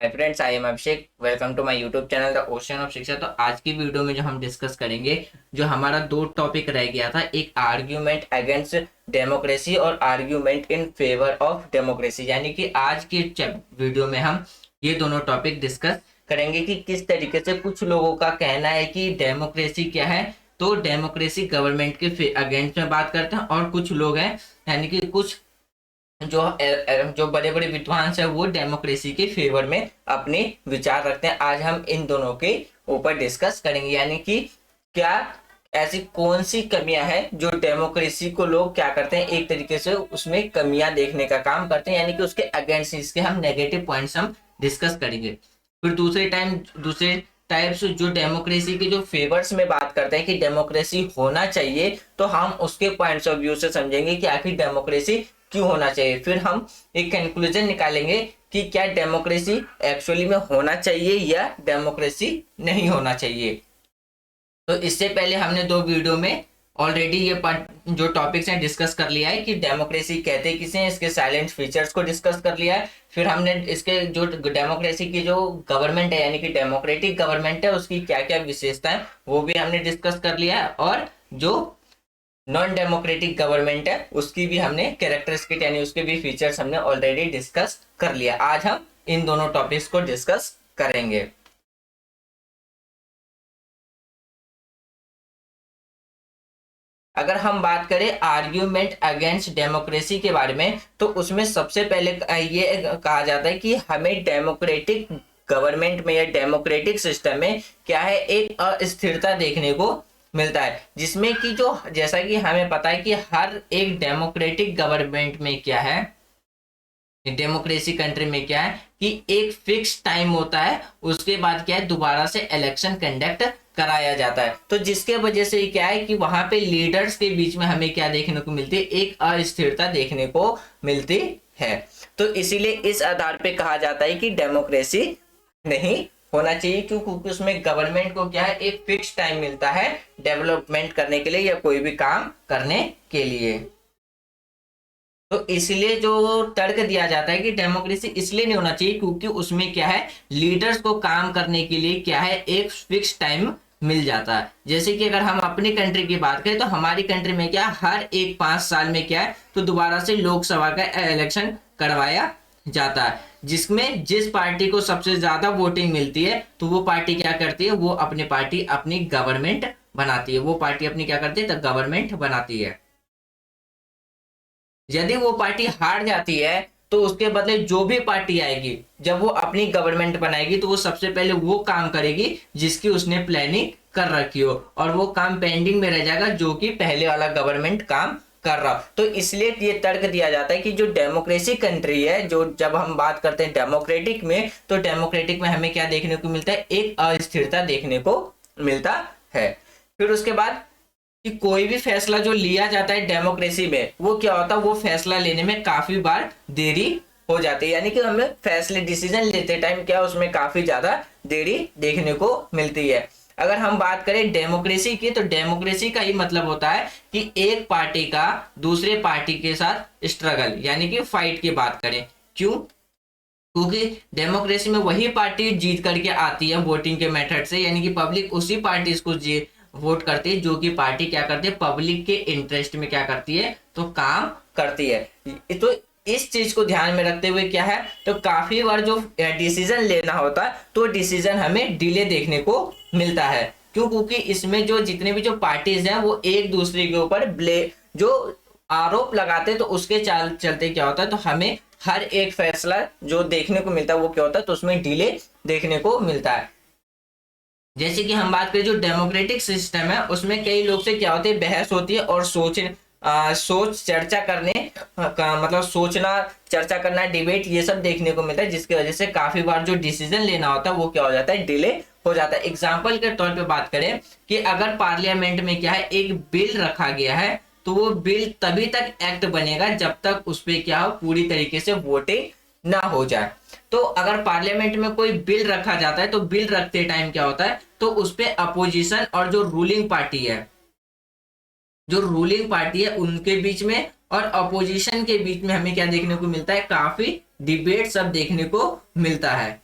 Hi friends, I am Abhishek. Welcome to my YouTube channel the ocean of Shiksha. तो आज की video में जो हम डिस्कस करेंगे, जो हमारा दो टॉपिक रह गया था, एक आर्ग्यूमेंट अगेंस्ट डेमोक्रेसी और argument in favour of democracy. यानी कि आज की वीडियो में हम ये दोनों टॉपिक डिस्कस करेंगे कि किस तरीके से कुछ लोगों का कहना है कि डेमोक्रेसी क्या है। तो डेमोक्रेसी गवर्नमेंट के अगेंस्ट में बात करते हैं, और कुछ लोग हैं यानी कि कुछ जो बड़े बड़े विद्वान है वो डेमोक्रेसी के फेवर में अपने विचार रखते हैं। आज हम इन दोनों के ऊपर डिस्कस करेंगे, यानी कि क्या ऐसी कौन सी कमियां हैं जो डेमोक्रेसी को लोग क्या करते हैं, एक तरीके से उसमें कमियां देखने का काम करते हैं, यानी कि उसके अगेंस्ट इसके हम नेगेटिव पॉइंट्स हम डिस्कस करेंगे। फिर दूसरे टाइप्स जो डेमोक्रेसी के जो फेवर्स में बात करते हैं कि डेमोक्रेसी होना चाहिए, तो हम उसके पॉइंट्स ऑफ व्यू से समझेंगे कि आखिर डेमोक्रेसी क्यों होना चाहिए। फिर हम एक कंक्लूजन निकालेंगे कि क्या डेमोक्रेसी एक्चुअली में होना चाहिए या डेमोक्रेसी नहीं होना चाहिए। तो इससे पहले हमने दो वीडियो में ऑलरेडी ये जो टॉपिक्स हैं डिस्कस कर लिया है कि डेमोक्रेसी कहते किसे हैं, इसके साइलेंट फीचर्स को डिस्कस कर लिया है। फिर हमने इसके जो डेमोक्रेसी की जो गवर्नमेंट है यानी कि डेमोक्रेटिक गवर्नमेंट है उसकी क्या क्या विशेषता है वो भी हमने डिस्कस कर लिया है, और जो नॉन डेमोक्रेटिक गवर्नमेंट है उसकी भी हमने कैरेक्टरिस्टिक यानी उसके भी फीचर्स हमने ऑलरेडी डिस्कस कर लिया। आज हम इन दोनों टॉपिक्स को डिस्कस करेंगे। अगर हम बात करें आर्ग्यूमेंट अगेंस्ट डेमोक्रेसी के बारे में, तो उसमें सबसे पहले ये कहा जाता है कि हमें डेमोक्रेटिक गवर्नमेंट में या डेमोक्रेटिक सिस्टम में क्या है, एक अस्थिरता देखने को मिलता है, जिसमें कि जो जैसा कि हमें पता है कि हर एक डेमोक्रेटिक गवर्नमेंट में क्या है, डेमोक्रेसी कंट्री में क्या है कि एक फिक्स टाइम होता है, उसके बाद क्या है दोबारा से इलेक्शन कंडक्ट कराया जाता है। तो जिसके वजह से क्या है कि वहां पे लीडर्स के बीच में हमें क्या देखने को मिलती है, एक अस्थिरता देखने को मिलती है। तो इसीलिए इस आधार पे कहा जाता है कि डेमोक्रेसी नहीं होना चाहिए, क्योंकि उसमें गवर्नमेंट को क्या है एक फिक्स टाइम मिलता है डेवलपमेंट करने के लिए या कोई भी काम करने के लिए। तो इसलिए जो तर्क दिया जाता है कि डेमोक्रेसी इसलिए नहीं होना चाहिए क्योंकि उसमें क्या है लीडर्स को काम करने के लिए क्या है एक फिक्स टाइम मिल जाता है। जैसे कि अगर हम अपनी कंट्री की बात करें तो हमारी कंट्री में क्या हर एक 5 साल में क्या है तो दोबारा से लोकसभा का इलेक्शन करवाया जाता है, जिसमें जिस पार्टी को सबसे ज्यादा वोटिंग मिलती है तो वो पार्टी क्या करती है, वो अपनी गवर्नमेंट बनाती है। वो पार्टी अपनी क्या करती है तो गवर्नमेंट बनाती है। यदि वो पार्टी हार जाती है तो उसके बदले जो भी पार्टी आएगी, जब वो अपनी गवर्नमेंट बनाएगी तो वो सबसे पहले वो काम करेगी जिसकी उसने प्लानिंग कर रखी हो, और वो काम पेंडिंग में रह जाएगा जो कि पहले वाला गवर्नमेंट काम कर रहा। तो इसलिए ये तर्क दिया जाता है कि जो डेमोक्रेसी कंट्री है, जो जब हम बात करते हैं डेमोक्रेटिक में, तो डेमोक्रेटिक में हमें क्या देखने को मिलता है, एक अस्थिरता देखने को मिलता है। फिर उसके बाद कि कोई भी फैसला जो लिया जाता है डेमोक्रेसी में, वो क्या होता है, वो फैसला लेने में काफी बार देरी हो जाती है, यानी कि हमें फैसले डिसीजन लेते टाइम क्या उसमें काफी ज्यादा देरी देखने को मिलती है। अगर हम बात करें डेमोक्रेसी की, तो डेमोक्रेसी का ही मतलब होता है कि एक पार्टी का दूसरे पार्टी के साथ स्ट्रगल यानी कि फाइट की बात करें। क्यों? क्योंकि डेमोक्रेसी में वही पार्टी जीत करके आती है वोटिंग के मेथड से, यानी कि पब्लिक उसी पार्टी को वोट करती है जो कि पार्टी क्या करती है पब्लिक के इंटरेस्ट में क्या करती है तो काम करती है। तो इस चीज को ध्यान में रखते हुए क्या है तो काफी बार जो डिसीजन लेना होता है तो डिसीजन हमें डिले देखने को मिलता है। क्यों? क्योंकि इसमें जो जितने भी जो पार्टीज हैं वो एक दूसरे के ऊपर जो आरोप लगाते हैं, तो उसके चलते क्या होता है तो हमें हर एक फैसला जो देखने को मिलता है वो क्या होता है तो उसमें डिले देखने को मिलता है। जैसे कि हम बात करें जो डेमोक्रेटिक सिस्टम है उसमें कई लोग से क्या होती है बहस होती है, और सोच चर्चा करने का मतलब सोचना चर्चा करना डिबेट ये सब देखने को मिलता है, जिसकी वजह से काफी बार जो डिसीजन लेना होता है वो क्या हो जाता है डिले हो जाता है। एग्जाम्पल के तौर पे बात करें कि अगर पार्लियामेंट में क्या है एक बिल रखा गया है, तो वो बिल तभी तक एक्ट बनेगा जब तक उस पर क्या हो पूरी तरीके से वोटिंग ना हो जाए। तो अगर पार्लियामेंट में कोई बिल रखा जाता है तो बिल रखते टाइम क्या होता है तो उस पे अपोजिशन और जो रूलिंग पार्टी है उनके बीच में और अपोजिशन के बीच में हमें क्या देखने को मिलता है, काफी डिबेट सब देखने को मिलता है।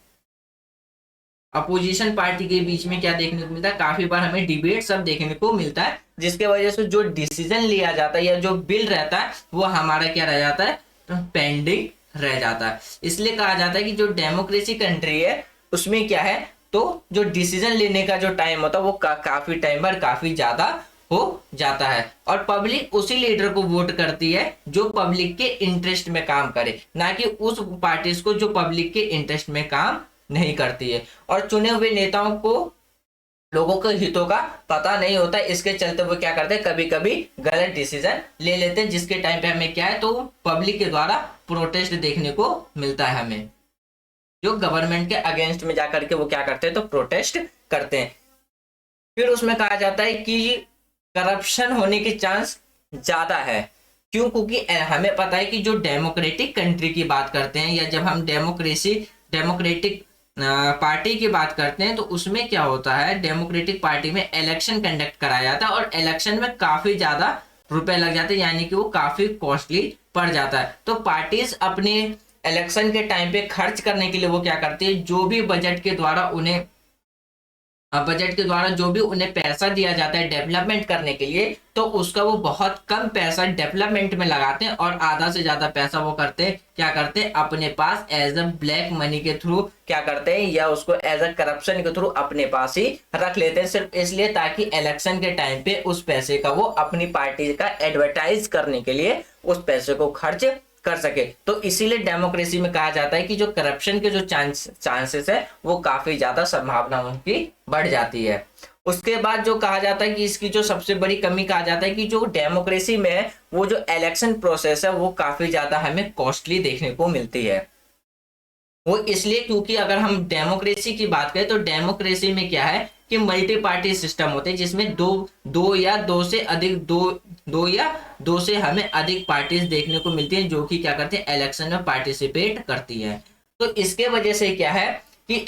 अपोजिशन पार्टी के बीच में क्या देखने को मिलता है, काफी बार हमें डिबेट सब देखने को मिलता है, जिसके वजह से जो डिसीजन लिया जाता है या जो बिल रहता है वो हमारा क्या रह जाता है, पेंडिंग रह जाता है। इसलिए कहा जाता है कि जो डेमोक्रेसी कंट्री है उसमें क्या है, तो जो डिसीजन लेने का जो टाइम होता है वो काफी टाइम पर काफी ज्यादा हो जाता है, और पब्लिक उसी लीडर को वोट करती है जो पब्लिक के इंटरेस्ट में काम करे, ना कि उस पार्टी को जो पब्लिक के इंटरेस्ट में काम नहीं करती है। और चुने हुए नेताओं को लोगों के हितों का पता नहीं होता, इसके चलते वो क्या करते हैं, कभी कभी गलत डिसीजन ले लेते हैं, जिसके टाइम पे हमें क्या है, तो पब्लिक के द्वारा प्रोटेस्ट देखने को मिलता है हमें, जो गवर्नमेंट के अगेंस्ट में जाकर के वो क्या करते हैं, तो प्रोटेस्ट करते हैं। फिर उसमें कहा जाता है कि करप्शन होने के चांस ज्यादा है। क्यों? क्योंकि हमें पता है कि जो डेमोक्रेटिक कंट्री की बात करते हैं, या जब हम डेमोक्रेटिक पार्टी की बात करते हैं, तो उसमें क्या होता है, डेमोक्रेटिक पार्टी में इलेक्शन कंडक्ट कराया जाता है, और इलेक्शन में काफी ज्यादा रुपए लग जाते हैं, यानी कि वो काफी कॉस्टली पड़ जाता है। तो पार्टीज अपने इलेक्शन के टाइम पे खर्च करने के लिए वो क्या करती है, जो भी बजट के द्वारा जो भी उन्हें पैसा दिया जाता है डेवलपमेंट करने के लिए, तो उसका वो बहुत कम पैसा डेवलपमेंट में लगाते हैं, और आधा से ज्यादा पैसा वो क्या करते हैं अपने पास एज अ ब्लैक मनी के थ्रू क्या करते हैं, या उसको एज अ करप्शन के थ्रू अपने पास ही रख लेते हैं, सिर्फ इसलिए ताकि इलेक्शन के टाइम पे उस पैसे का वो अपनी पार्टी का एडवर्टाइज करने के लिए उस पैसे को खर्च कर सके। तो इसीलिए डेमोक्रेसी में कहा जाता है कि जो करप्शन के जो चांसेस है वो काफी ज्यादा संभावना उनकी बढ़ जाती है। उसके बाद जो कहा जाता है कि इसकी जो सबसे बड़ी कमी कहा जाता है कि जो डेमोक्रेसी में है वो जो इलेक्शन प्रोसेस है वो काफी ज्यादा हमें कॉस्टली देखने को मिलती है। वो इसलिए क्योंकि अगर हम डेमोक्रेसी की बात करें तो डेमोक्रेसी में क्या है कि मल्टी पार्टी सिस्टम होते हैं, जिसमें दो या दो से हमें अधिक पार्टीज देखने को मिलती हैं, जो कि क्या करते हैं, इलेक्शन में पार्टिसिपेट करती है। तो इसके वजह से क्या है कि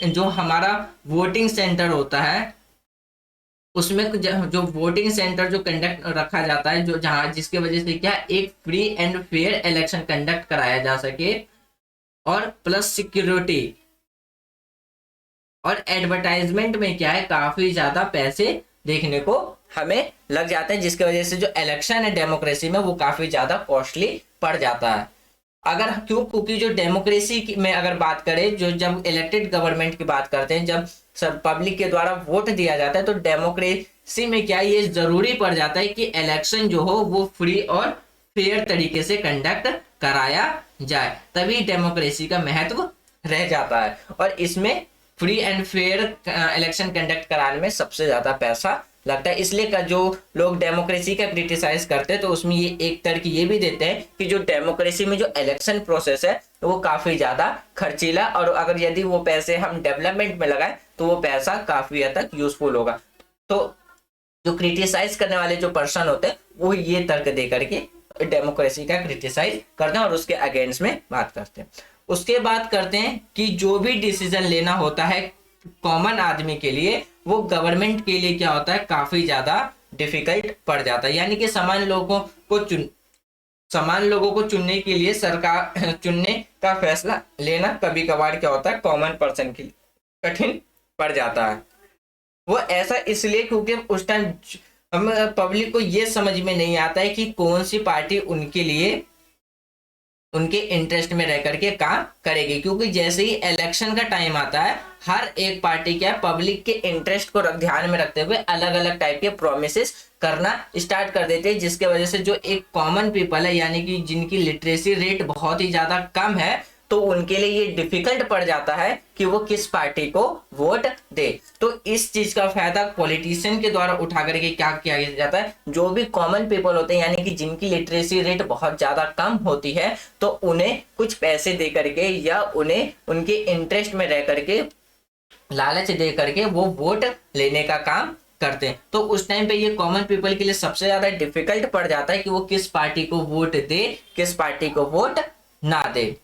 जो हमारा वोटिंग सेंटर होता है उसमें जो वोटिंग सेंटर जो कंडक्ट रखा जाता है, जो जहां जिसके वजह से क्या एक free and fair election conduct कराया जा सके, और प्लस सिक्योरिटी और एडवर्टाइजमेंट में क्या है काफी ज्यादा पैसे देखने को हमें लग जाते हैं, जिसकी वजह से जो इलेक्शन है डेमोक्रेसी में वो काफी ज्यादा कॉस्टली पड़ जाता है। अगर क्योंकि जो डेमोक्रेसी में अगर बात करें, जो जब इलेक्टेड गवर्नमेंट की बात करते हैं, जब सब पब्लिक के द्वारा वोट दिया जाता है, तो डेमोक्रेसी में क्या ये जरूरी पड़ जाता है कि इलेक्शन जो हो वो फ्री और फेयर तरीके से कंडक्ट कराया जाए, तभी डेमोक्रेसी का महत्व रह जाता है। और इसमें free and fair election conduct कराने में सबसे ज्यादा पैसा लगता है। इसलिए का जो लोग डेमोक्रेसी का क्रिटिसाइज करते हैं तो उसमें ये एक तर्क ये भी देते हैं कि जो डेमोक्रेसी में जो इलेक्शन प्रोसेस है वो काफी ज्यादा खर्चीला, और अगर यदि वो पैसे हम डेवलपमेंट में लगाएं तो वो पैसा काफी हद तक यूजफुल होगा। तो जो क्रिटिसाइज करने वाले जो पर्सन होते हैं वो ये तर्क दे करके डेमोक्रेसी का क्रिटिसाइज करते हैं और उसके अगेंस्ट में बात करते हैं। उसके बाद करते हैं कि जो भी डिसीजन लेना होता है कॉमन आदमी के लिए, वो गवर्नमेंट के लिए क्या होता है, काफी ज्यादा डिफिकल्ट पड़ जाता है। यानी कि समान लोगों को चुनने के लिए सरकार चुनने का फैसला लेना कभी कभार क्या होता है, कॉमन पर्सन के लिए कठिन पड़ जाता है। वो ऐसा इसलिए क्योंकि उस टाइम हम पब्लिक को ये समझ में नहीं आता है कि कौन सी पार्टी उनके लिए उनके इंटरेस्ट में रह करके काम करेगी, क्योंकि जैसे ही इलेक्शन का टाइम आता है हर एक पार्टी क्या पब्लिक के इंटरेस्ट को ध्यान में रखते हुए अलग अलग टाइप के प्रोमिसेस करना स्टार्ट कर देते हैं, जिसके वजह से जो एक कॉमन पीपल है यानी कि जिनकी लिटरेसी रेट बहुत ही ज्यादा कम है, तो उनके लिए ये डिफिकल्ट पड़ जाता है कि वो किस पार्टी को वोट दे। तो इस चीज का फायदा पॉलिटिशियन के द्वारा उठा करके क्या किया जाता है, जो भी कॉमन पीपल होते हैं यानी कि जिनकी लिटरेसी रेट बहुत ज्यादा कम होती है, तो उन्हें कुछ पैसे दे करके या उन्हें उनके इंटरेस्ट में रह करके लालच दे करके वो वोट लेने का काम करते हैं। तो उस टाइम पे ये कॉमन पीपल के लिए सबसे ज्यादा डिफिकल्ट पड़ जाता है कि वो किस पार्टी को वोट दे, किस पार्टी को वोट ना दे।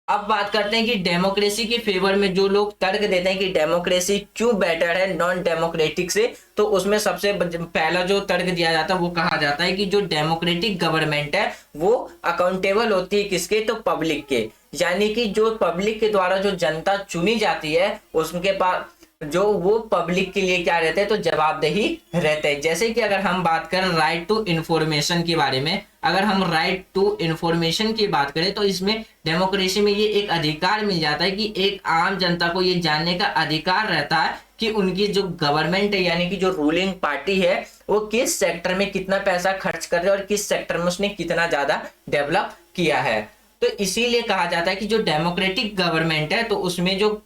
अब बात करते हैं कि डेमोक्रेसी के फेवर में जो लोग तर्क देते हैं कि डेमोक्रेसी क्यों बेटर है नॉन डेमोक्रेटिक से, तो उसमें सबसे पहला जो तर्क दिया जाता है वो कहा जाता है कि जो डेमोक्रेटिक गवर्नमेंट है वो अकाउंटेबल होती है किसके, तो पब्लिक के। यानी कि जो पब्लिक के द्वारा जो जनता चुनी जाती है उसके पास जो वो पब्लिक के लिए क्या रहते हैं, तो जवाबदेही रहते हैं। जैसे कि अगर हम बात करें राइट टू इंफॉर्मेशन के बारे में, अगर हम राइट टू इंफॉर्मेशन की बात करें तो इसमें डेमोक्रेसी में ये एक अधिकार मिल जाता है कि एक आम जनता को ये जानने का अधिकार रहता है कि उनकी जो गवर्नमेंट है यानी कि जो रूलिंग पार्टी है वो किस सेक्टर में कितना पैसा खर्च कर रही है और किस सेक्टर में उसने कितना ज्यादा डेवलप किया है। तो इसीलिए कहा जाता है कि जो डेमोक्रेटिक गवर्नमेंट है तो उसमें जो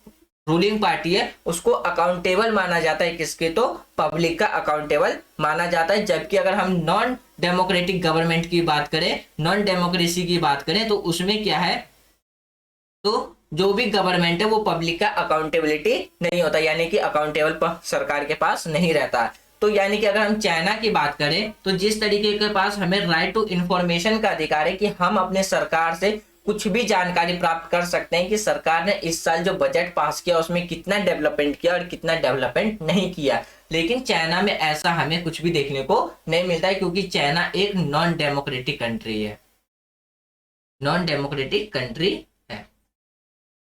रूलिंग पार्टी है उसको अकाउंटेबल माना जाता है, किसके, तो पब्लिक का अकाउंटेबल माना जाता है। जबकि अगर हम नॉन डेमोक्रेटिक गवर्नमेंट की बात करें, नॉन डेमोक्रेसी की बात करें तो उसमें क्या है, तो जो भी गवर्नमेंट है वो पब्लिक का अकाउंटेबिलिटी नहीं होता, यानी कि अकाउंटेबल सरकार के पास नहीं रहता। तो यानी कि अगर हम चाइना की बात करें तो जिस तरीके के पास हमें राइट टू इंफॉर्मेशन का अधिकार है कि हम अपने सरकार से कुछ भी जानकारी प्राप्त कर सकते हैं कि सरकार ने इस साल जो बजट पास किया उसमें कितना डेवलपमेंट किया और कितना डेवलपमेंट नहीं किया। लेकिन चाइना में ऐसा हमें कुछ भी देखने को नहीं मिलता है क्योंकि चाइना एक नॉन डेमोक्रेटिक कंट्री है, नॉन डेमोक्रेटिक कंट्री है।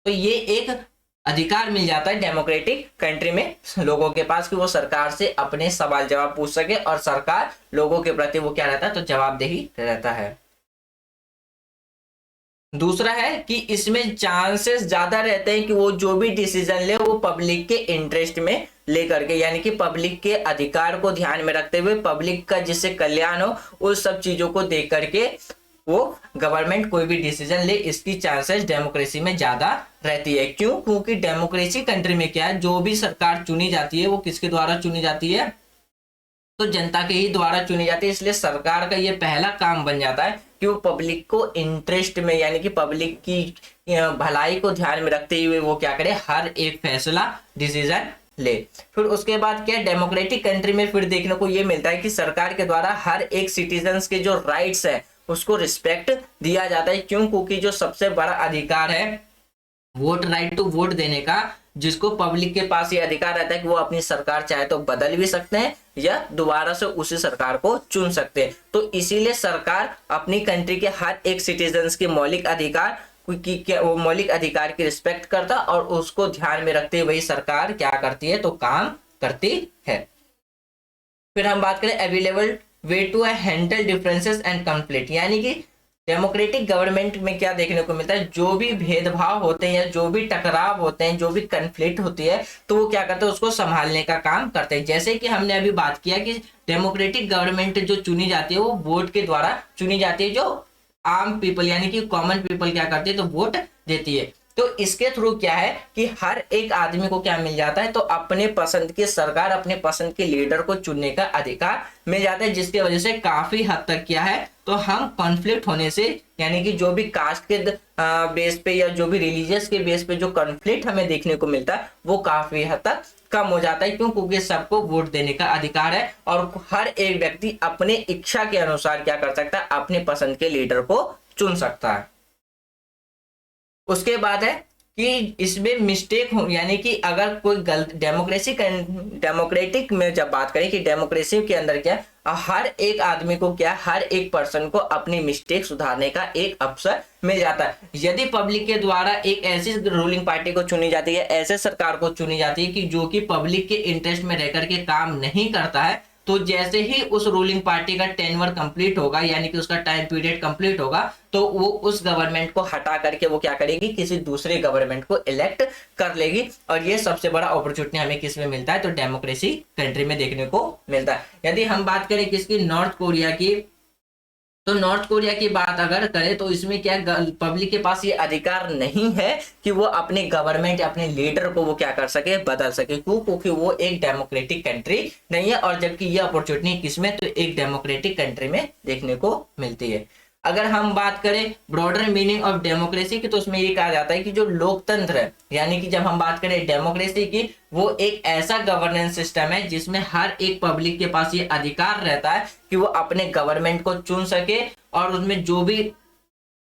तो ये एक अधिकार मिल जाता है डेमोक्रेटिक कंट्री में लोगों के पास कि वो सरकार से अपने सवाल जवाब पूछ सके और सरकार लोगों के प्रति वो क्या रहता है, तो जवाबदेही रहता है। दूसरा है कि इसमें चांसेस ज्यादा रहते हैं कि वो जो भी डिसीजन ले वो पब्लिक के इंटरेस्ट में लेकर के, यानी कि पब्लिक के अधिकार को ध्यान में रखते हुए, पब्लिक का जिससे कल्याण हो उस सब चीजों को देख करके वो गवर्नमेंट कोई भी डिसीजन ले, इसकी चांसेस डेमोक्रेसी में ज्यादा रहती है। क्यों? क्योंकि डेमोक्रेसी कंट्री में क्या है, जो भी सरकार चुनी जाती है वो किसके द्वारा चुनी जाती है, तो जनता के ही द्वारा चुनी जाती है। इसलिए सरकार का ये पहला काम बन जाता है कि वो पब्लिक को इंटरेस्ट में यानी कि पब्लिक की भलाई को ध्यान में रखते हुए वो क्या करे, हर एक फैसला डिसीजन ले। फिर उसके बाद क्या, डेमोक्रेटिक कंट्री में फिर देखने को ये मिलता है कि सरकार के द्वारा हर एक सिटीजन्स के जो राइट्स है उसको रिस्पेक्ट दिया जाता है। क्यों? क्योंकि जो सबसे बड़ा अधिकार है वोट, राइट टू वोट देने का, जिसको पब्लिक के पास ये अधिकार रहता है कि वो अपनी सरकार चाहे तो बदल भी सकते हैं या दोबारा से उसी सरकार को चुन सकते हैं। तो इसीलिए सरकार अपनी कंट्री के हर एक सिटीजन्स के मौलिक अधिकार वो मौलिक अधिकार की रिस्पेक्ट करता और उसको ध्यान में रखते हुए सरकार क्या करती है, तो काम करती है। फिर हम बात करें available way to handle differences and conflict, यानी कि डेमोक्रेटिक गवर्नमेंट में क्या देखने को मिलता है, जो भी भेदभाव होते हैं या जो भी टकराव होते हैं, जो भी कन्फ्लिक्ट होती है, तो वो क्या करते हैं, उसको संभालने का काम करते हैं। जैसे कि हमने अभी बात किया कि डेमोक्रेटिक गवर्नमेंट जो चुनी जाती है वो वोट के द्वारा चुनी जाती है, जो आम पीपल यानी कि कॉमन पीपल क्या करती है, तो वोट देती है। तो इसके थ्रू क्या है कि हर एक आदमी को क्या मिल जाता है, तो अपने पसंद की सरकार, अपने पसंद के लीडर को चुनने का अधिकार मिल जाता है, जिसकी वजह से काफी हद तक क्या है, तो हम कॉन्फ्लिक्ट होने से यानी कि जो भी कास्ट के बेस पे या जो भी रिलीजियस के बेस पे जो कॉन्फ्लिक्ट हमें देखने को मिलता है वो काफी हद तक कम हो जाता है। क्यों? क्योंकि सबको वोट देने का अधिकार है और हर एक व्यक्ति अपने इच्छा के अनुसार क्या कर सकता है, अपने पसंद के लीडर को चुन सकता है। उसके बाद है कि इसमें मिस्टेक हो, यानी कि अगर कोई गलत डेमोक्रेटिक में जब बात करें कि डेमोक्रेसी के अंदर क्या हर एक आदमी को क्या, हर एक पर्सन को अपनी मिस्टेक सुधारने का एक अवसर मिल जाता है। यदि पब्लिक के द्वारा एक ऐसी रूलिंग पार्टी को चुनी जाती है, ऐसे सरकार को चुनी जाती है कि जो कि पब्लिक के इंटरेस्ट में रहकर के काम नहीं करता है, तो जैसे ही उस रूलिंग पार्टी का टेन्योर कंप्लीट होगा यानी कि उसका टाइम पीरियड कंप्लीट होगा, तो वो उस गवर्नमेंट को हटा करके वो क्या करेगी, किसी दूसरे गवर्नमेंट को इलेक्ट कर लेगी। और ये सबसे बड़ा अपॉर्चुनिटी हमें किस में मिलता है, तो डेमोक्रेसी कंट्री में देखने को मिलता है। यदि हम बात करें किसकी, नॉर्थ कोरिया की, तो नॉर्थ कोरिया की बात अगर करें तो इसमें क्या पब्लिक के पास ये अधिकार नहीं है कि वो अपने गवर्नमेंट अपने लीडर को वो क्या कर सके, बदल सके। क्यों? क्योंकि वो एक डेमोक्रेटिक कंट्री नहीं है और जबकि ये अपॉर्चुनिटी किसमें, तो एक डेमोक्रेटिक कंट्री में देखने को मिलती है। अगर हम बात करें ब्रॉडर मीनिंग ऑफ डेमोक्रेसी की, तो उसमें ये कहा जाता है कि जो लोकतंत्र है, यानी कि जब हम बात करें डेमोक्रेसी की, वो एक ऐसा गवर्नेंस सिस्टम है जिसमें हर एक पब्लिक के पास ये अधिकार रहता है कि वो अपने गवर्नमेंट को चुन सके और उसमें जो भी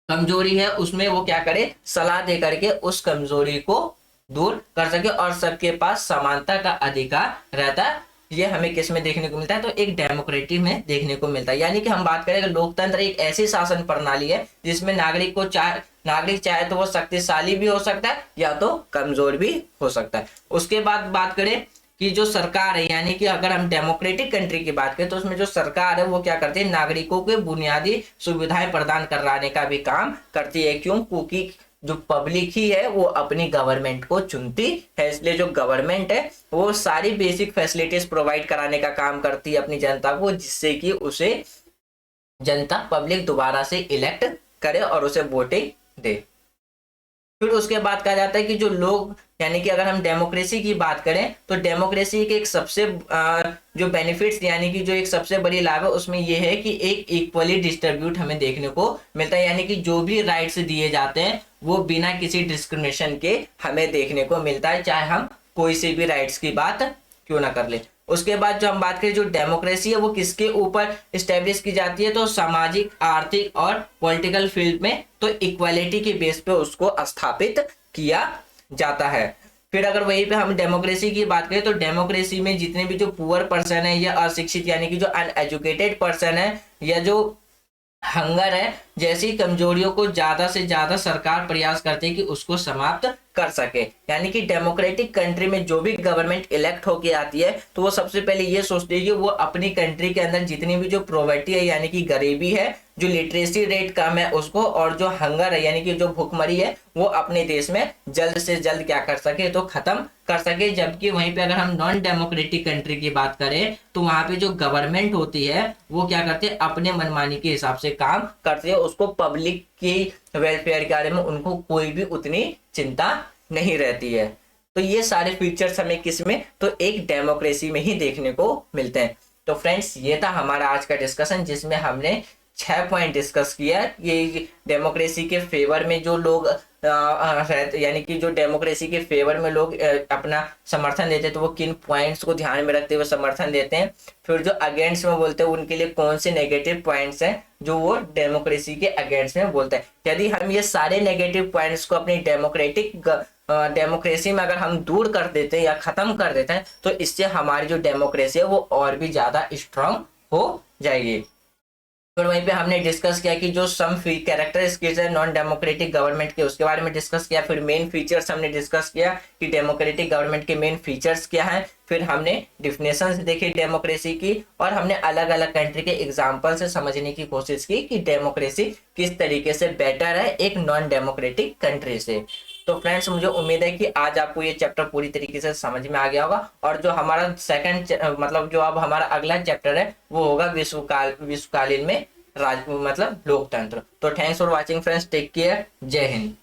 कमजोरी है उसमें वो क्या करे, सलाह दे करके उस कमजोरी को दूर कर सके और सबके पास समानता का अधिकार रहता है। ये हमें किस में देखने को मिलता है, तो एक डेमोक्रेसी में देखने को मिलता है। यानी कि हम बात करें कि लोकतंत्र एक ऐसी शासन प्रणाली है जिसमें नागरिक चाहे तो वो शक्तिशाली भी हो सकता है या तो कमजोर भी हो सकता है। उसके बाद बात करें कि जो सरकार है, यानी कि अगर हम डेमोक्रेटिक कंट्री की बात करें तो उसमें जो सरकार है वो क्या करती है, नागरिकों के बुनियादी सुविधाएं प्रदान कराने का भी काम करती है। क्यों? क्योंकि जो पब्लिक ही है वो अपनी गवर्नमेंट को चुनती है, इसलिए जो गवर्नमेंट है वो सारी बेसिक फैसिलिटीज प्रोवाइड कराने का काम करती है अपनी जनता को, जिससे कि उसे जनता पब्लिक दोबारा से इलेक्ट करे और उसे वोटिंग दे। फिर उसके बाद कहा जाता है कि जो लोग, यानी कि अगर हम डेमोक्रेसी की बात करें तो डेमोक्रेसी के एक सबसे जो बेनिफिट्स, यानी कि जो एक सबसे बड़ी लाभ है उसमें ये है कि एक इक्वली डिस्ट्रीब्यूट हमें देखने को मिलता है। यानी कि जो भी राइट्स दिए जाते हैं वो बिना किसी डिस्क्रिमिनेशन के हमें देखने को मिलता है, चाहे हम कोई से भी राइट्स की बात क्यों ना कर ले। उसके बाद जो हम बात करें जो डेमोक्रेसी है वो किसके ऊपर स्टेब्लिश की जाती है, तो सामाजिक, आर्थिक और पॉलिटिकल फील्ड में तो इक्वालिटी के बेस पे उसको स्थापित किया जाता है। फिर अगर वहीं पे हम डेमोक्रेसी की बात करें तो डेमोक्रेसी में जितने भी जो पुअर पर्सन है या अशिक्षित, यानी कि जो अनएजुकेटेड पर्सन है या जो हंगर है जैसी कमजोरियों को ज्यादा से ज्यादा सरकार प्रयास करती है कि उसको समाप्त कर सके। यानी कि डेमोक्रेटिक कंट्री में जो भी गवर्नमेंट इलेक्ट होके आती है तो वो सबसे पहले ये सोचती है कि वो अपनी कंट्री के अंदर जितनी भी जो पॉवर्टी है, यानी कि गरीबी है, जो लिटरेसी रेट कम है उसको, और जो हंगर है यानी कि जो भुखमरी है वो अपने देश में जल्द से जल्द क्या कर सके, तो खत्म कर सके। जबकि वहीं पे अगर हम नॉन डेमोक्रेटिक कंट्री की बात करें तो वहां पे जो गवर्नमेंट होती है वो क्या करते हैं, अपने मनमानी के हिसाब से काम करते हैं, उसको पब्लिक की वेलफेयर के बारे में उनको कोई भी उतनी चिंता नहीं रहती है। तो ये सारे फीचर्स हमें किस में, तो एक डेमोक्रेसी में ही देखने को मिलते हैं। तो फ्रेंड्स ये था हमारा आज का डिस्कशन, जिसमें हमने 6 पॉइंट डिस्कस किया। ये डेमोक्रेसी के फेवर में जो लोग यानी कि जो डेमोक्रेसी के फेवर में लोग अपना समर्थन देते हैं तो वो किन पॉइंट्स को ध्यान में रखते हुए समर्थन देते हैं। फिर जो अगेंस्ट में बोलते हैं उनके लिए कौन से नेगेटिव पॉइंट्स हैं जो वो डेमोक्रेसी के अगेंस्ट में बोलते हैं। यदि हम ये सारे नेगेटिव पॉइंट्स को अपनी डेमोक्रेसी में अगर हम दूर कर देते हैं या खत्म कर देते हैं तो इससे हमारी जो डेमोक्रेसी है वो और भी ज्यादा स्ट्रांग हो जाएगी। फिर वहीं पे हमने डिस्कस किया कि जो सम कैरेक्टरिस्टिक्स है नॉन डेमोक्रेटिक गवर्नमेंट के, उसके बारे में डिस्कस किया। फिर मेन फीचर्स हमने डिस्कस किया कि डेमोक्रेटिक गवर्नमेंट के मेन फीचर्स क्या हैं। फिर हमने डिफिनेशंस देखी डेमोक्रेसी की, और हमने अलग अलग कंट्री के एग्जांपल से समझने की कोशिश की कि डेमोक्रेसी किस तरीके से बेटर है एक नॉन डेमोक्रेटिक कंट्री से। तो फ्रेंड्स मुझे उम्मीद है कि आज आपको ये चैप्टर पूरी तरीके से समझ में आ गया होगा, और जो हमारा सेकंड मतलब जो अब हमारा अगला चैप्टर है वो होगा विश्वकालीन में लोकतंत्र। तो thanks for watching friends, take care, जय हिंद।